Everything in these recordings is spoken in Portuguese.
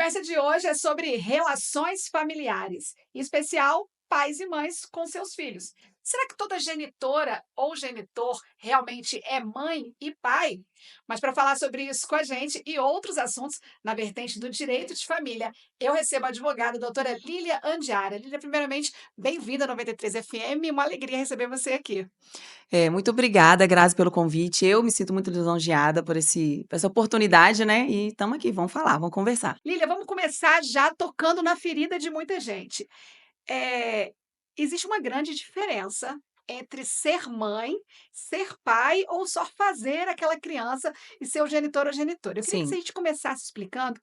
conversa de hoje é sobre relações familiares, em especial pais e mães com seus filhos. Será que toda genitora ou genitor realmente é mãe e pai? Mas para falar sobre isso com a gente e outros assuntos na vertente do direito de família, eu recebo a advogada a doutora Lília Andiara. Lília, primeiramente, bem-vinda à 93 FM, uma alegria receber você aqui. Muito obrigada, Grazi, pelo convite. Eu me sinto muito lisonjeada por essa oportunidade, né? E estamos aqui, vamos falar, vamos conversar. Lília, vamos começar já tocando na ferida de muita gente. Eh, Existe uma grande diferença entre ser mãe, ser pai ou só fazer aquela criança e ser o genitor ou genitora. Eu queria que Sim. a gente começasse explicando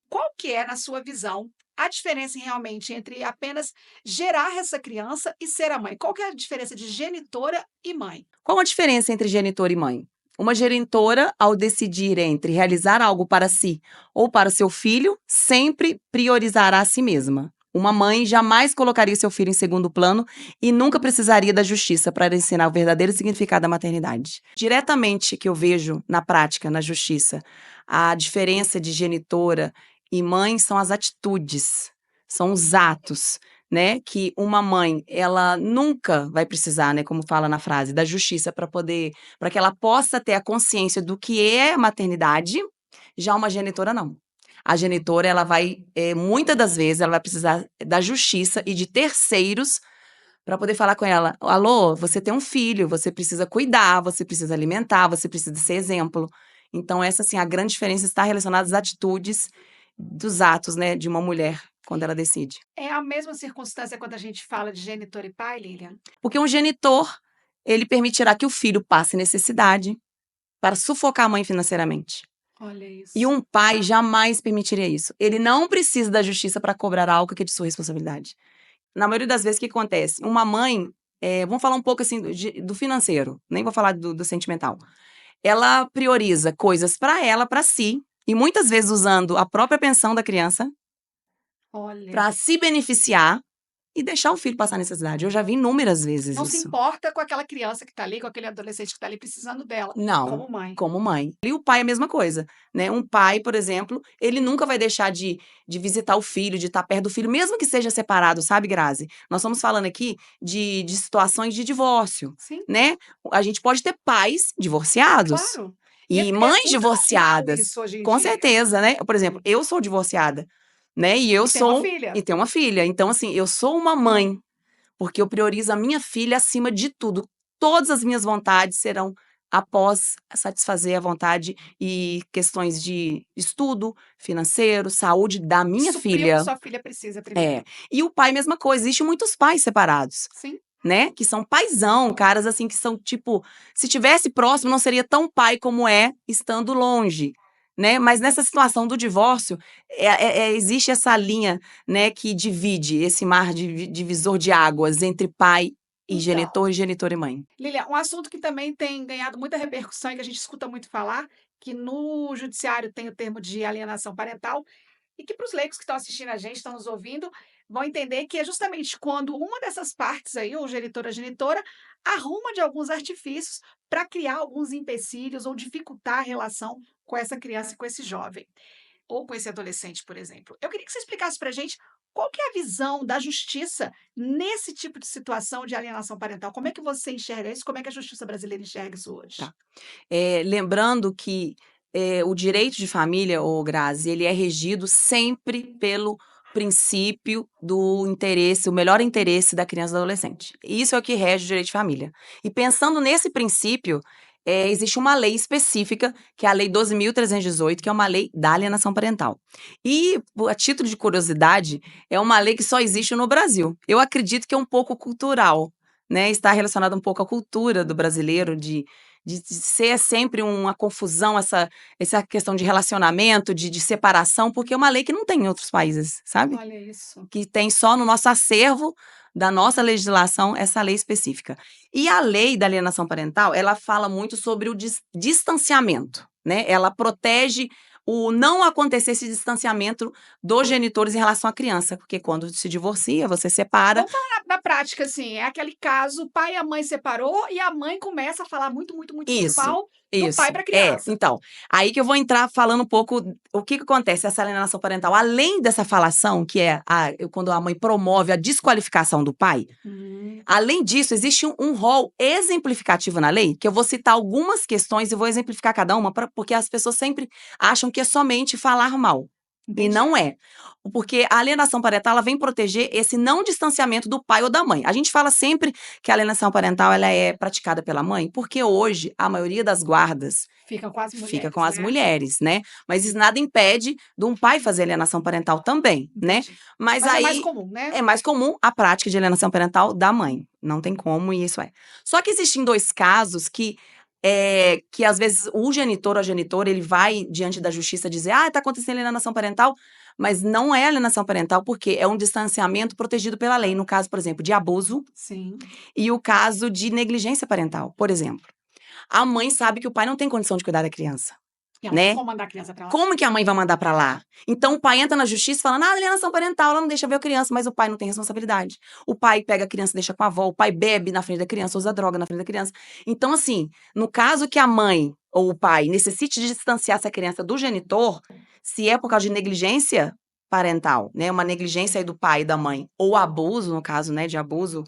qual que é, na sua visão, a diferença realmente entre apenas gerar essa criança e ser a mãe. Qual que é a diferença de genitora e mãe? Qual a diferença entre genitor e mãe? Uma genitora, ao decidir entre realizar algo para si ou para o seu filho, sempre priorizará a si mesma. Uma mãe jamais colocaria seu filho em segundo plano e nunca precisaria da justiça para ensinar o verdadeiro significado da maternidade. Diretamente que eu vejo na prática, na justiça, a diferença de genitora e mãe são as atitudes, são os atos, né, que uma mãe, ela nunca vai precisar, né, como fala na frase, da justiça para que ela possa ter a consciência do que é a maternidade. Já uma genitora não. A genitora, ela vai, muitas das vezes, ela vai precisar da justiça e de terceiros para poder falar com ela: alô, você tem um filho, você precisa cuidar, você precisa alimentar, você precisa ser exemplo. Então, essa, assim, a grande diferença está relacionada às atitudes dos atos, né, de uma mulher quando ela decide. É a mesma circunstância quando a gente fala de genitor e pai, Lilian? Porque um genitor, ele permitirá que o filho passe necessidade para sufocar a mãe financeiramente. Olha E isso. um pai jamais permitiria isso. Ele não precisa da justiça para cobrar algo que é de sua responsabilidade. Na maioria das vezes, o que acontece? Uma mãe, vamos falar um pouco assim do financeiro, nem vou falar do sentimental. Ela prioriza coisas para ela, para si, e muitas vezes usando a própria pensão da criança Olha. para se beneficiar e deixar o filho passar necessidade. Eu já vi inúmeras vezes Não se isso. importa com aquela criança que está ali, com aquele adolescente que está ali precisando dela, Não, como mãe. como mãe. E o pai é a mesma coisa, né, um pai, por exemplo, ele nunca vai deixar de visitar o filho, de estar perto do filho, mesmo que seja separado, sabe, Grazi? Nós estamos falando aqui de situações de divórcio, Sim, né. A gente pode ter pais divorciados claro. E e é mães muito normal divorciadas, isso hoje em com dia. certeza, né. Por exemplo, Sim. eu sou divorciada, né, E tem uma e filha. tenho uma filha, então assim, eu sou uma mãe, porque eu priorizo a minha filha acima de tudo. Todas as minhas vontades serão após satisfazer a vontade e questões de estudo, financeiro, saúde da minha Suprir o que filha. sua filha precisa É. primeiro. E o pai, mesma coisa. Existem muitos pais separados, Sim, né? Que são paizão, caras assim que são tipo, se tivesse próximo, não seria tão pai como é estando longe. Né? Mas nessa situação do divórcio, existe essa linha, né, que divide esse mar divisor de águas entre pai então, e genitor e mãe. Lilia, um assunto que também tem ganhado muita repercussão e que a gente escuta muito falar, que no judiciário tem o termo de alienação parental, e que para os leigos que estão assistindo a gente, estão nos ouvindo, vão entender que é justamente quando uma dessas partes aí, ou genitor ou genitora, arruma de alguns artifícios para criar alguns empecilhos ou dificultar a relação com essa criança e com esse jovem, ou com esse adolescente, por exemplo. Eu queria que você explicasse para a gente qual que é a visão da justiça nesse tipo de situação de alienação parental. Como é que você enxerga isso? Como é que a justiça brasileira enxerga isso hoje? Tá. Lembrando que, o direito de família, ô Grazi, ele é regido sempre pelo princípio do interesse, o melhor interesse da criança e do adolescente. Isso é o que rege o direito de família. E pensando nesse princípio, existe uma lei específica, que é a Lei 12.318, que é uma lei da alienação parental. E, a título de curiosidade, é uma lei que só existe no Brasil. Eu acredito que é um pouco cultural, né, está relacionada um pouco à cultura do brasileiro de ser sempre uma confusão essa questão de relacionamento, de separação, porque é uma lei que não tem em outros países, sabe? Olha isso. Que tem só no nosso acervo da nossa legislação essa lei específica. E a lei da alienação parental, ela fala muito sobre o distanciamento, né? Ela protege o não acontecer esse distanciamento dos genitores em relação à criança, porque quando se divorcia, você separa. Vamos falar na prática, assim, é aquele caso, o pai e a mãe separou e a mãe começa a falar muito, muito, muito, muito Isso. mal do Isso. pai para a criança. Então, aí que eu vou entrar falando um pouco o que acontece, essa alienação parental. Além dessa falação, que é quando a mãe promove a desqualificação do pai, além disso, existe um rol exemplificativo na lei, que eu vou citar algumas questões e vou exemplificar cada uma, porque as pessoas sempre acham que é somente falar mal. E Entendi. não é. Porque a alienação parental, ela vem proteger esse não distanciamento do pai ou da mãe. A gente fala sempre que a alienação parental ela é praticada pela mãe, porque hoje a maioria das guardas Fica com as mulheres, fica com as né? mulheres, né? Mas isso nada impede de um pai fazer alienação parental também, né? Entendi. Mas Mas é aí mais comum, né? é mais comum a prática de alienação parental da mãe. Não tem como, e isso é. Só que existem dois casos que às vezes o genitor ou a genitora, ele vai diante da justiça dizer, tá acontecendo alienação parental, mas não é alienação parental porque é um distanciamento protegido pela lei. No caso, por exemplo, de abuso Sim. e o caso de negligência parental, por exemplo. A mãe sabe que o pai não tem condição de cuidar da criança. E ela não tem como mandar a criança pra lá. Como que a mãe vai mandar pra lá? Então o pai entra na justiça falando, alienação parental, ela não deixa ver a criança, mas o pai não tem responsabilidade. O pai pega a criança e deixa com a avó, o pai bebe na frente da criança, usa droga na frente da criança. Então, assim, no caso que a mãe ou o pai necessite de distanciar essa criança do genitor, se é por causa de negligência parental, né, uma negligência aí do pai e da mãe, ou abuso, no caso, né, de abuso,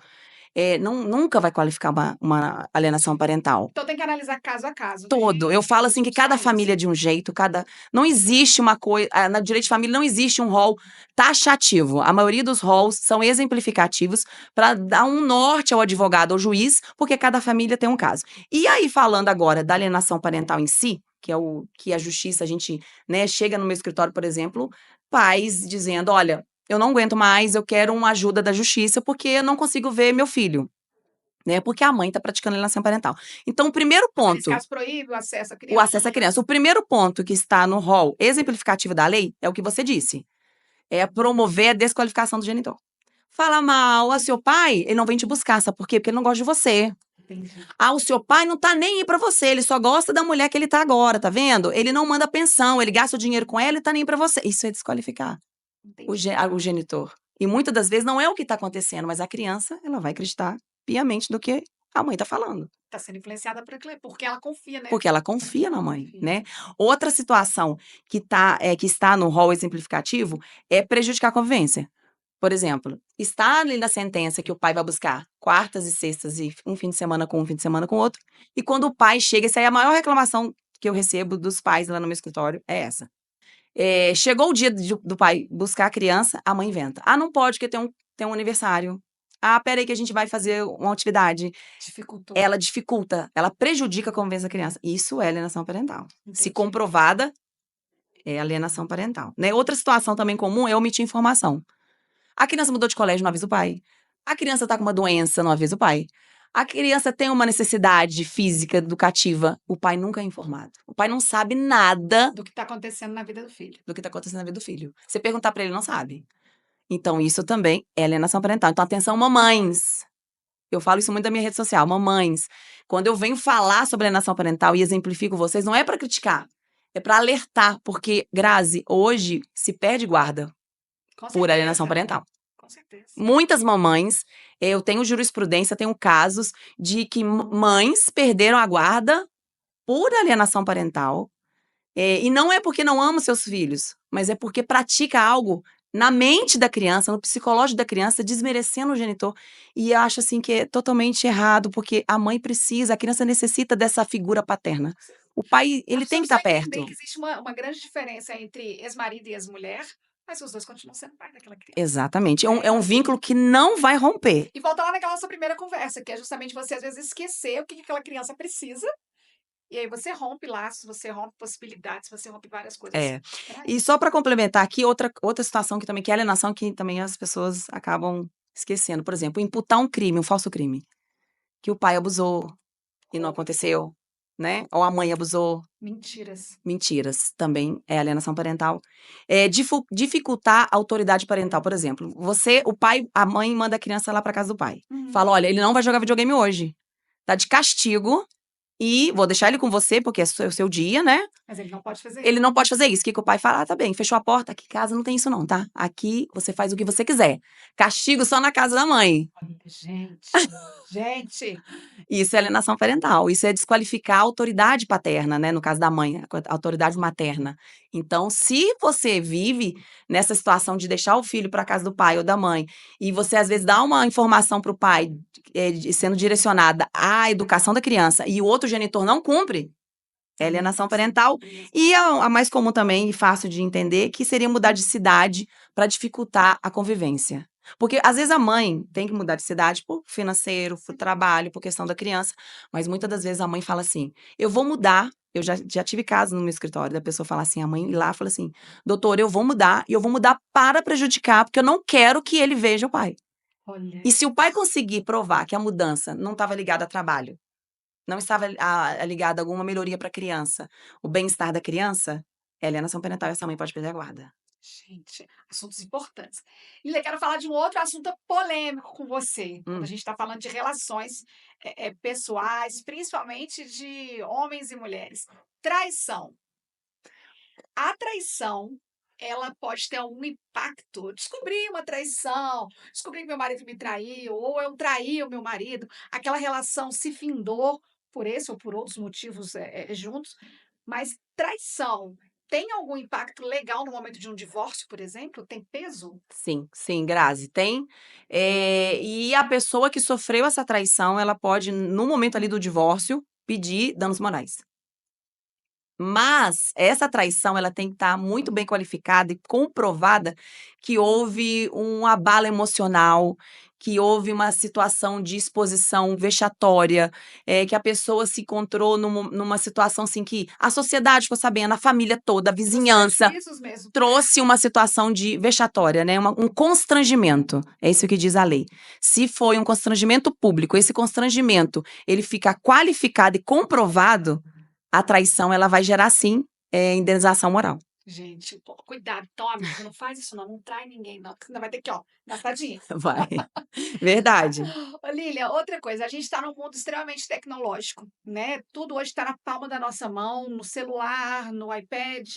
nunca vai qualificar uma alienação parental. Então tem que analisar caso a caso. Todo. Eu falo assim que cada Justiça. família é de um jeito, não existe uma coisa, na direito de família não existe um rol taxativo. A maioria dos rols são exemplificativos para dar um norte ao advogado ou juiz, porque cada família tem um caso. E aí falando agora da alienação parental em si, que é o que a justiça, a gente, né, chega no meu escritório, por exemplo, pais dizendo, olha, eu não aguento mais, eu quero uma ajuda da justiça porque eu não consigo ver meu filho. Né, porque a mãe está praticando alienação parental. Então, o primeiro Nesse ponto, caso, proíbe o acesso à o criança. acesso à criança. O primeiro ponto que está no rol exemplificativo da lei é o que você disse. É promover a desqualificação do genitor. Fala mal, o seu pai, ele não vem te buscar, sabe por quê? Porque ele não gosta de você. Entendi. O seu pai não tá nem aí pra você, ele só gosta da mulher que ele tá agora, tá vendo? Ele não manda pensão, ele gasta o dinheiro com ela e tá nem aí pra você. Isso é desqualificar o genitor. E muitas das vezes não é o que tá acontecendo, mas a criança, ela vai acreditar piamente do que a mãe tá falando. Tá sendo influenciada porque ela confia, né? Porque ela confia na mãe, né? Outra situação que está no rol exemplificativo é prejudicar a convivência. Por exemplo, está ali na sentença que o pai vai buscar quartas e sextas e um fim de semana com um, fim de semana com outro, e quando o pai chega, essa é a maior reclamação que eu recebo dos pais lá no meu escritório, é essa. Chegou o dia do pai buscar a criança, a mãe inventa. Não pode, porque tem um aniversário. Peraí que a gente vai fazer uma atividade. Dificultou. Ela dificulta, ela prejudica a convivência da criança. Isso é alienação parental. Entendi. Se comprovada, é alienação parental. Né? Outra situação também comum é omitir informação. A criança mudou de colégio, não avisa o pai. A criança está com uma doença, não avisa o pai. A criança tem uma necessidade física, educativa, o pai nunca é informado. O pai não sabe nada do que está acontecendo na vida do filho. Do que está acontecendo na vida do filho. Você perguntar para ele, não sabe. Então, isso também é alienação parental. Então, atenção, mamães. Eu falo isso muito na minha rede social. Mamães, quando eu venho falar sobre alienação parental e exemplifico vocês, não é para criticar, é para alertar, porque, Grazi, hoje se perde guarda por alienação parental. Com certeza. Muitas mamães, eu tenho jurisprudência, tenho casos de que mães perderam a guarda por alienação parental. E não é porque não ama seus filhos, mas é porque pratica algo na mente da criança, no psicológico da criança, desmerecendo o genitor. E eu acho assim que é totalmente errado, porque a mãe precisa, a criança necessita dessa figura paterna. O pai, ele tem que estar perto. Que existe uma grande diferença entre ex-marido e ex-mulher, mas os dois continuam sendo pai daquela criança. Exatamente. É um vínculo que não vai romper. E volta lá naquela nossa primeira conversa, que é justamente você, às vezes, esquecer o que aquela criança precisa. E aí você rompe laços, você rompe possibilidades, você rompe várias coisas. E só para complementar aqui, outra situação que também que é alienação, que também as pessoas acabam esquecendo. Por exemplo, imputar um crime, um falso crime. Que o pai abusou e não aconteceu, né? Ou a mãe abusou. Mentiras, também é alienação parental. Dificultar a autoridade parental, por exemplo. A mãe manda a criança lá para casa do pai. Fala, olha, ele não vai jogar videogame hoje. Tá de castigo. e vou deixar ele com você, porque é o seu dia, né? Mas ele não pode fazer Ele isso. não pode fazer isso. O que que o pai fala? Ah, tá bem, fechou a porta, aqui em casa não tem isso não, tá? Aqui você faz o que você quiser. Castigo só na casa da mãe. Olha, gente, Isso é alienação parental. Isso é desqualificar a autoridade paterna, né? No caso da mãe, a autoridade materna. Então, se você vive nessa situação de deixar o filho para casa do pai ou da mãe, e você às vezes dá uma informação para o pai, sendo direcionada à educação da criança, e o outro genitor não cumpre, é alienação parental. E a mais comum também, e fácil de entender, que seria mudar de cidade para dificultar a convivência. Porque às vezes a mãe tem que mudar de cidade por financeiro, por trabalho, por questão da criança, mas muitas das vezes a mãe fala assim: eu vou mudar. Eu já tive casos no meu escritório da pessoa falar assim, a mãe ir lá fala assim: doutor, eu vou mudar, e eu vou mudar para prejudicar, porque eu não quero que ele veja o pai. olha, E se o pai conseguir provar que a mudança não estava ligada a trabalho, não estava ligada a alguma melhoria para a criança, o bem-estar da criança, é alienação parental e essa mãe pode perder a guarda. gente, assuntos importantes. Lila, quero falar de um outro assunto polêmico com você, quando a Hum, gente está falando de relações pessoais, principalmente de homens e mulheres. Traição. A traição, ela pode ter algum impacto. Descobri uma traição, descobri que meu marido me traiu, ou eu traí o meu marido, aquela relação se findou por esse ou por outros motivos juntos, mas traição tem algum impacto legal no momento de um divórcio, por exemplo? Tem peso? sim, sim, Grazi, tem. E a pessoa que sofreu essa traição, ela pode, no momento ali do divórcio, pedir danos morais. Mas essa traição, ela tem que estar muito bem qualificada e comprovada que houve um abalo emocional, que houve uma situação de exposição vexatória, que a pessoa se encontrou numa situação assim que a sociedade ficou sabendo, a família toda, a Os vizinhança, prejuízos mesmo. trouxe uma situação de vexatória, né? Um constrangimento. É isso que diz a lei. Se foi um constrangimento público, esse constrangimento ele fica qualificado e comprovado, a traição ela vai gerar sim indenização moral. Gente, pô, cuidado, então, amigo, não faz isso não, não trai ninguém não, que senão vai ter que, ó, gastar dinheiro. Vai. Verdade. Ô, Lília, outra coisa, a gente está num mundo extremamente tecnológico, né? Tudo hoje está na palma da nossa mão, no celular, no iPad.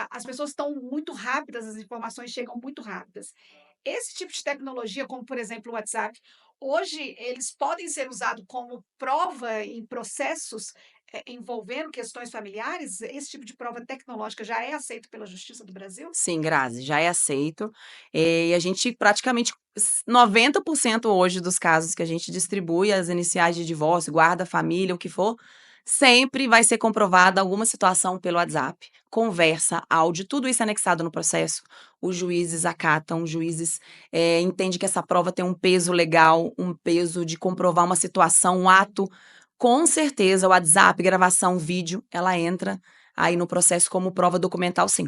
As pessoas estão muito rápidas, as informações chegam muito rápidas. Esse tipo de tecnologia, como por exemplo o WhatsApp, hoje eles podem ser usados como prova em processos envolvendo questões familiares. Esse tipo de prova tecnológica já é aceito pela Justiça do Brasil? Sim, Grazi, já é aceito. E a gente praticamente 90% hoje dos casos que a gente distribui, as iniciais de divórcio, guarda, família, o que for, sempre vai ser comprovada alguma situação pelo WhatsApp. Conversa, áudio, tudo isso é anexado no processo. Os juízes acatam, os juízes entendem que essa prova tem um peso legal, um peso de comprovar uma situação, um ato. Com certeza, o WhatsApp, gravação, vídeo, ela entra aí no processo como prova documental, sim.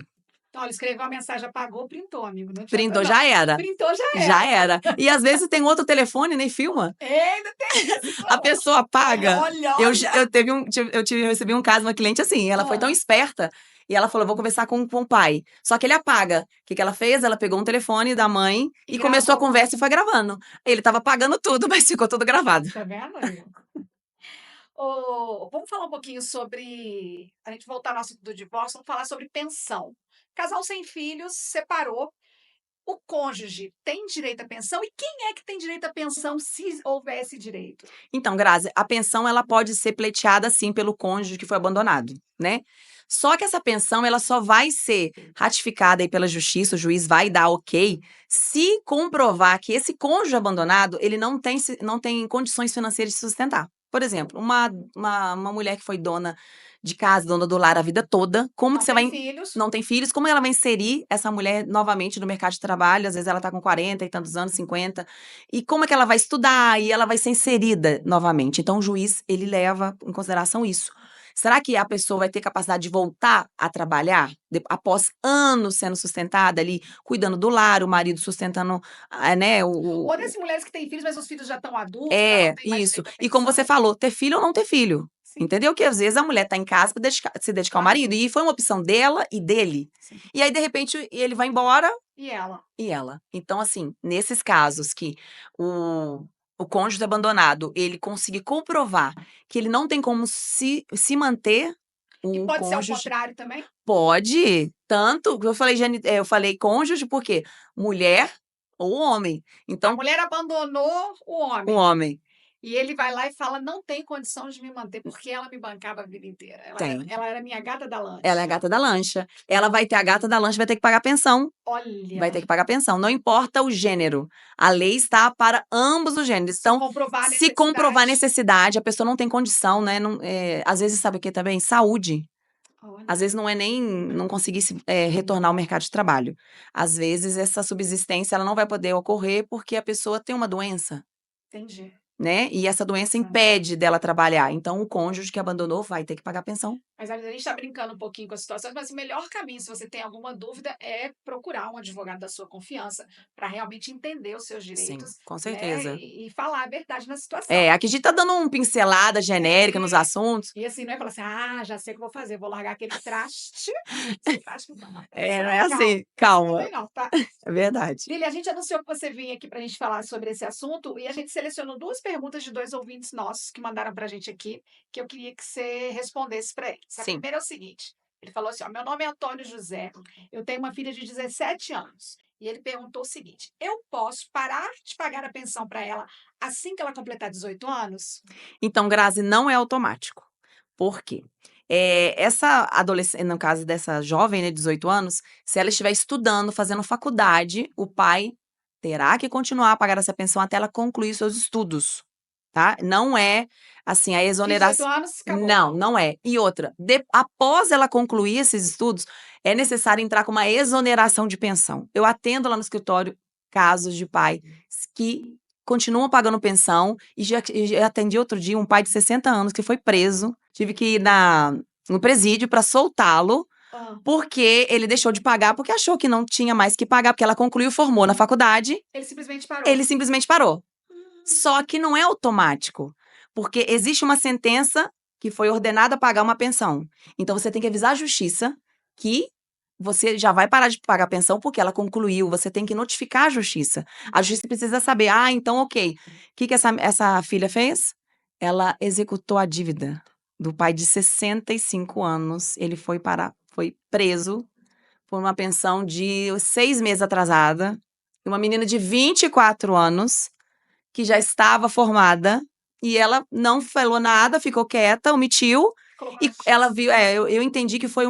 Então, ele escreveu a mensagem, apagou, printou, amigo. Não adianta, Printou, não. já era. Printou, já Já era. era. E às vezes tem outro telefone, nem filma. Ainda tem essa A situação. pessoa Olha, paga. olha, Eu, olha. eu recebi um caso, uma cliente assim, ela foi tão Ah, esperta, e ela falou, vou conversar com o pai. Só que ele apaga. O que que ela fez? Ela pegou um telefone da mãe e e começou a gravou. conversa e foi gravando. Ele tava pagando tudo, mas ficou tudo gravado. Tá vendo, amigo? Vamos falar um pouquinho sobre. A gente voltar no assunto do divórcio, vamos falar sobre pensão. Casal sem filhos, separou. O cônjuge tem direito à pensão? E quem é que tem direito à pensão se houvesse direito? Então, Grazi, a pensão ela pode ser pleiteada sim pelo cônjuge que foi abandonado, né? Só que essa pensão ela só vai ser ratificada aí pela justiça, o juiz vai dar ok, se comprovar que esse cônjuge abandonado ele não tem condições financeiras de sustentar. Por exemplo, uma mulher que foi dona de casa, dona do lar a vida toda, como que Não você tem vai. filhos? Não tem filhos, como ela vai inserir essa mulher novamente no mercado de trabalho? Às vezes ela está com 40 e tantos anos, 50. E como é que ela vai estudar e ela vai ser inserida novamente? Então, o juiz, ele leva em consideração isso. Será que a pessoa vai ter capacidade de voltar a trabalhar após anos sendo sustentada ali, cuidando do lar, o marido sustentando, né, Ou das mulheres que têm filhos, mas os filhos já estão adultos, já não é, têm mais isso. direito à E como você pensão? falou, ter filho ou não ter filho. Sim, Entendeu? Que às vezes a mulher tá em casa pra se dedicar ao claro, marido. E foi uma opção dela e dele. sim. E aí, de repente, ele vai embora E ela? e ela. Então, assim, nesses casos que o o cônjuge abandonado, ele conseguir comprovar que ele não tem como se manter, E o pode ser ao cônjuge contrário também? pode, tanto, eu falei cônjuge porque mulher ou homem. A Então, mulher abandonou o o homem. homem E ele vai lá e fala: "Não tem condição de me manter, porque ela me bancava a vida inteira. tem. Ela era minha gata da Ela é a lancha". gata da lancha. Ela vai ter a gata da lancha, vai ter que pagar pensão. Vai ter Olha, que pagar pensão, não importa o gênero. A lei está para ambos os gêneros. se Então, comprovar a se comprovar necessidade. necessidade, a pessoa não tem condição, né? Não, às vezes, sabe o que também? Saúde. Às Olha, vezes não é nem não conseguir retornar ao mercado de trabalho. Às vezes essa subsistência ela não vai poder ocorrer porque a pessoa tem uma doença, entendi. né? E essa doença Interessante. impede dela trabalhar. Então o cônjuge que abandonou vai ter que pagar pensão. Mas a gente está brincando um pouquinho com a situação, mas o melhor caminho, se você tem alguma dúvida, é procurar um advogado da sua confiança para realmente entender os seus Sim, direitos, com né, certeza. e falar a verdade na situação. Aqui a gente tá dando uma pincelada genérica nos É, assuntos. e assim, não é falar assim: "Ah, já sei o que eu vou fazer, vou largar aquele traste, esse traste não, Não é calma, assim, assim calma. também não, tá?". É verdade. Lili, a gente anunciou que você vinha aqui para a gente falar sobre esse assunto e a gente selecionou 2 perguntas de 2 ouvintes nossos que mandaram para a gente aqui, que eu queria que você respondesse para eles. A Sim. primeira é o seguinte, ele falou assim: "Ó, meu nome é Antônio José, eu tenho uma filha de 17 anos". E ele perguntou o seguinte: "Eu posso parar de pagar a pensão para ela assim que ela completar 18 anos?". Então, Grazi, não é automático. Por quê? Essa adolescente, no caso dessa jovem, né, de 18 anos, se ela estiver estudando, fazendo faculdade, o pai terá que continuar a pagar essa pensão até ela concluir seus estudos, tá? Não é assim, a Fiz 18 exoneração. anos, acabou. Não, não é. E outra, após ela concluir esses estudos, é necessário entrar com uma exoneração de pensão. Eu atendo lá no escritório casos de pai que continuam pagando pensão e já atendi outro dia um pai de 60 anos que foi preso, tive que ir no presídio para soltá-lo, Hã. porque ele deixou de pagar, porque achou que não tinha mais que pagar, porque ela concluiu, formou na faculdade, Ele simplesmente parou. ele simplesmente parou. Hum, Só que não é automático, porque existe uma sentença que foi ordenada a pagar uma pensão. Então você tem que avisar a justiça que você já vai parar de pagar a pensão porque ela concluiu, você tem que notificar a justiça. A justiça precisa saber, então ok. O que que essa filha fez? Ela executou a dívida do pai de 65 anos. Ele foi preso por uma pensão de 6 meses atrasada. E uma menina de 24 anos que já estava formada, e ela não falou nada, ficou quieta, omitiu, colocou na e ela justiça. viu eu entendi que foi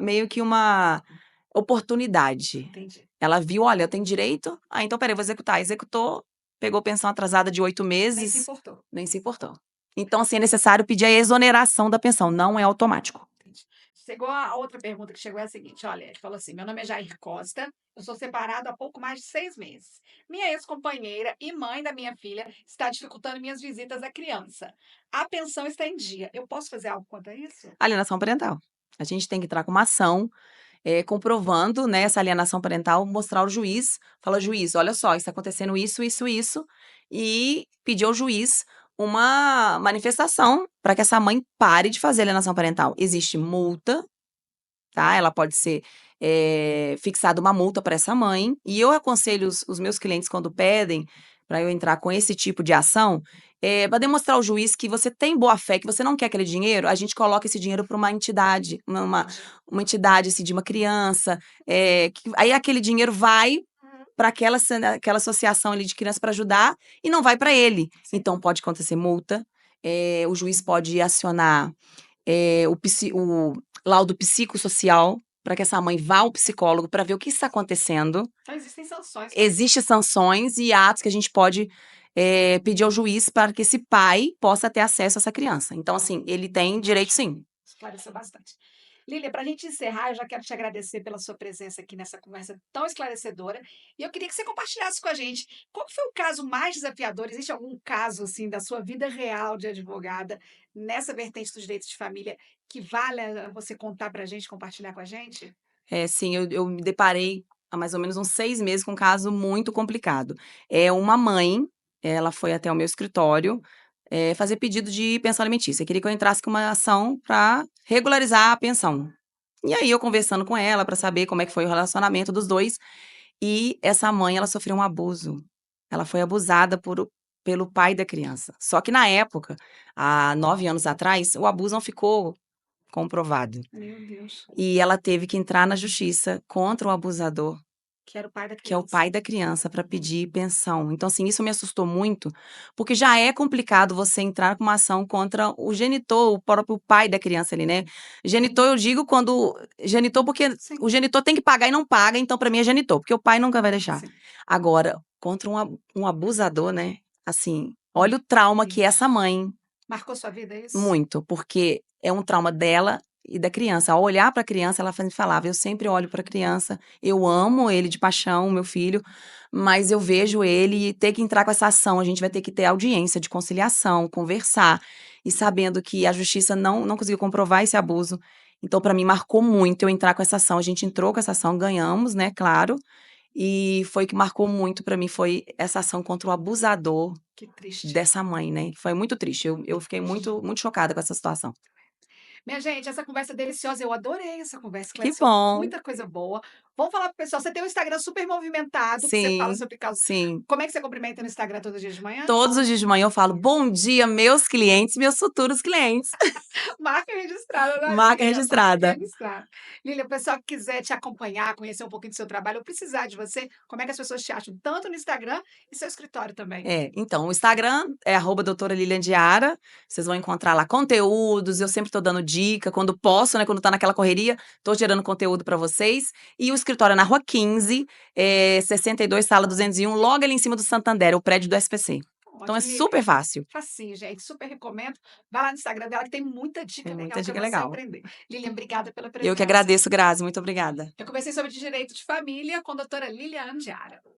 meio que uma oportunidade. Entendi. Ela viu: "Olha, eu tenho direito, então espera aí, eu vou executar". Executou, pegou pensão atrasada de 8 Nem se meses, importou. nem se importou. Então, assim, é necessário pedir a exoneração da pensão, não é automático. Entendi. Chegou a outra pergunta que chegou é a seguinte, olha, ele falou assim: "Meu nome é Jair Costa, eu sou separado há pouco mais de 6 meses. Minha ex-companheira e mãe da minha filha está dificultando minhas visitas à criança. A pensão está em dia. Eu posso fazer algo quanto a isso?". Alienação parental. A gente tem que entrar com uma ação comprovando, né, essa alienação parental, mostrar ao juiz, fala: "Juiz, olha só, está acontecendo isso, isso, isso", e pedir ao juiz uma manifestação para que essa mãe pare de fazer alienação parental. Existe multa, tá, ela pode ser, fixada uma multa para essa mãe, e eu aconselho os meus clientes quando pedem para eu entrar com esse tipo de ação, pra demonstrar ao juiz que você tem boa fé, que você não quer aquele dinheiro, a gente coloca esse dinheiro para uma entidade, Entendi. uma entidade, assim, de uma criança, que aí aquele dinheiro vai Uhum. para aquela associação ali de criança para ajudar e não vai para ele. Sim. Então pode acontecer multa, o juiz pode acionar, o laudo psicossocial para que essa mãe vá ao psicólogo para ver o que está acontecendo. Então existem sanções para isso. Existem sanções e atos que a gente pode, pedir ao juiz para que esse pai possa ter acesso a essa criança. Então, assim, ele tem direito Ótimo. sim. Esclareceu bastante. Lília, para a gente encerrar, eu já quero te agradecer pela sua presença aqui nessa conversa tão esclarecedora. E eu queria que você compartilhasse com a gente qual que foi o caso mais desafiador. Existe algum caso assim da sua vida real de advogada nessa vertente dos direitos de família que vale você contar para a gente, compartilhar com a gente? Sim, eu me deparei há mais ou menos uns 6 meses com um caso muito complicado. É uma mãe, ela foi até o meu escritório, fazer pedido de pensão alimentícia, queria que eu entrasse com uma ação para regularizar a pensão. E aí eu conversando com ela para saber como é que foi o relacionamento dos 2, e essa mãe ela sofreu um abuso. Ela foi abusada pelo pai da criança. Só que na época, há 9 anos atrás, o abuso não ficou comprovado. Meu Deus. E ela teve que entrar na justiça contra o abusador, Que era o pai da que é o criança. pai da criança, para pedir pensão. Então, assim, isso me assustou muito, porque já é complicado você entrar com uma ação contra o genitor, o próprio pai da criança ali, né? Genitor, eu digo quando. Genitor, porque Sim, o genitor tem que pagar e não paga, então, para mim, é genitor, porque o pai nunca vai deixar. sim. Agora, contra um abusador, né? Assim, olha o trauma que essa mãe. Marcou sua vida, é isso? Muito, porque é um trauma dela e da criança. Ao olhar para a criança, ela falava: "Eu sempre olho para a criança, eu amo ele de paixão, meu filho, mas eu vejo ele ter que entrar com essa ação, a gente vai ter que ter audiência de conciliação, conversar", e sabendo que a justiça não conseguiu comprovar esse abuso. Então, para mim, marcou muito eu entrar com essa ação. A gente entrou com essa ação, ganhamos, né, claro, e foi o que marcou muito para mim, foi essa ação contra o abusador Que triste. dessa mãe, né, foi muito triste, eu fiquei muito chocada com essa situação. Minha gente, essa conversa é deliciosa, eu adorei essa conversa, Que esclareceu bom. muita coisa boa. Vamos falar para o pessoal, você tem um Instagram super movimentado, que você fala Sim, sobre casos. sim. Como é que você cumprimenta no Instagram todos os dias de manhã? Todos os dias de manhã eu falo: "Bom dia, meus clientes, meus futuros clientes". Marca registrada, né, Marca Lília? Marca registrada. registrada. Lília, o pessoal que quiser te acompanhar, conhecer um pouquinho do seu trabalho ou precisar de você, como é que as pessoas te acham? Tanto no Instagram e seu escritório também. É, então, o Instagram é @doutora Lilian Diara, vocês vão encontrar lá conteúdos, eu sempre tô dando dica, quando posso, né, quando tá naquela correria, tô gerando conteúdo pra vocês. E o escritório é na Rua 15, 62, sala 201, logo ali em cima do Santander, o prédio do SPC. Então é Ótimo, Lília. super fácil. Facinho, gente, super recomendo. Vai lá no Instagram dela que tem muita dica Tem legal muita para dica você legal. aprender. Lilian, obrigada pela Eu que presença. agradeço, Grazi, muito obrigada. Eu conversei sobre direito de família com a doutora Lilian Diara.